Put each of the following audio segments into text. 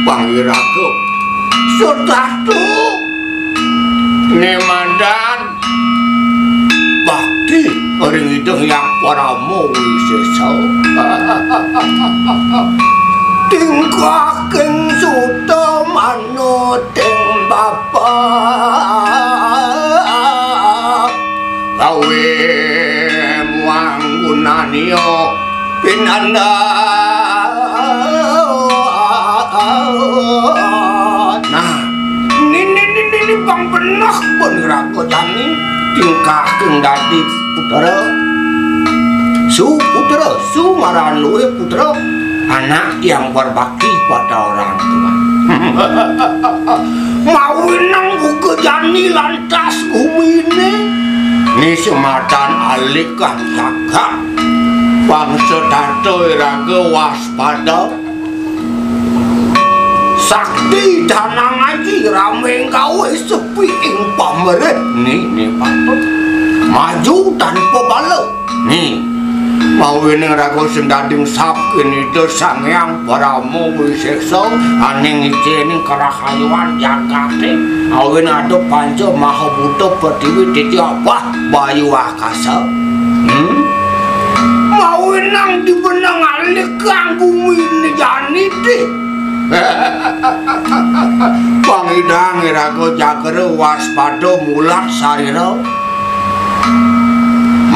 Pangiraku sudah tuh Nemandan bakti orang itu yang paramu wisesa tingkah keng suta manuteng bapa gawe muanggunanio pinanda nah ini bang benar pun rago jani tingkah keng dadi putra su maran luwe putra anak yang berbakti pada orang tua mau nang buka jani lantas bumi ini sematan alikan jaga bangsa dato raga waspada sakti dana ngaji rame gawe sepi ing pamerit nih patut maju tanpa bala nih mau ini raga sing dading sabken itu sangyang paramu wiseksa aning ijening karahayuan jakate awin ado panca maha buta pertiwi titi apa bayu akasa mau nang dibenang alik kang bumi ini jani deh pangidang irago jagere waspada mulat sarira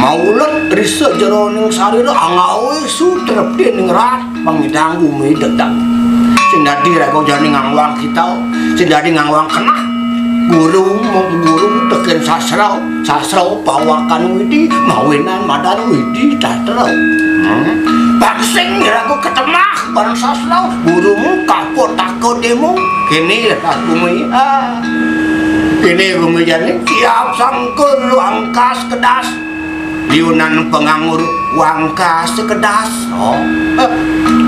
maulet risa jeroning sarira angawe sutrepti ning rat pangidang bumi dedang sing dadi irago jani ngangwang kita sing dadi ngangwang kenah guru teken sasra pawakan widi mawinan madan widi tatra paksing irago ketemah barang sasra gurumu kapur takut demo kini tak bumi kini bumi jani siap sangkul angkas kedas liunan penganggur wangkas kedas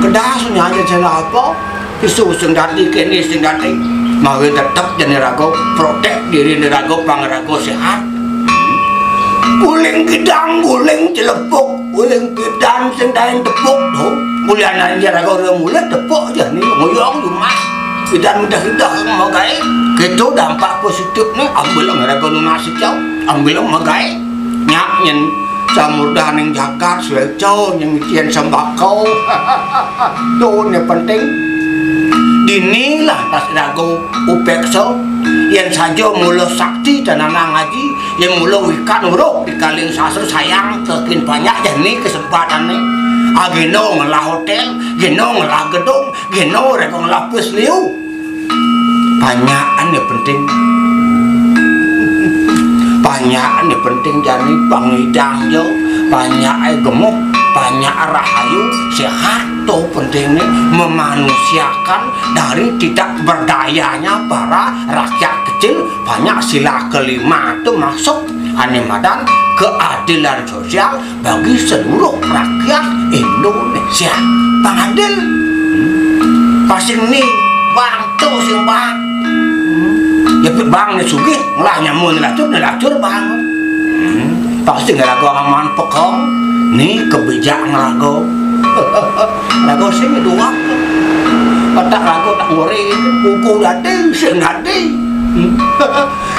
kedasnya aja jalan apa isu sing dadi kini sing dadi mau tetap jadi rago protek diri rago pangerago sehat guling kidang guling celepuk guling kidang sing daeng tepuk tuh mulian aja rago mulia tepuk aja nih ngoyong rumah kidang udah mau gaya gitu dampak positifnya ambil rago lunasi jauh ambil magai nyak camur daning jagat suecau yang cian sembako tuh ini penting dinilah tas rago upekso yang saja mula sakti dan anak ngaji yang mula wikan uruk di kaling sasar sayang kekin banyak jani kesempatan nih ageno ngelah hotel geno ngelah gedung geno rego ngelah liu banyakan ya penting banyakan ya penting jani pangidang jo banyak gemuk banyak rahayu sehat tuh pentingnya memanusiakan dari tidak berdayanya para rakyat kecil banyak sila kelima itu masuk animadan keadilan sosial bagi seluruh rakyat Indonesia pengadil pasing nih bang tuh sing bang ya bang nih sugih ngelah nyamun ngelacur bang pasti nggak lagu aman pekong nih kebijakan lagu sini dua petak lagu tak ngori buku dati sing dati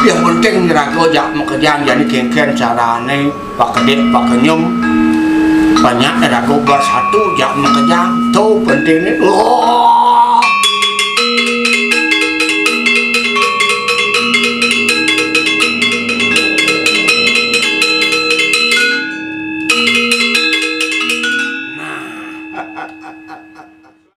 yang penting lagu jak mekejang jadi kengken carane pak kedip pak kenyum banyak lagu bersatu jak mekejang tuh penting nih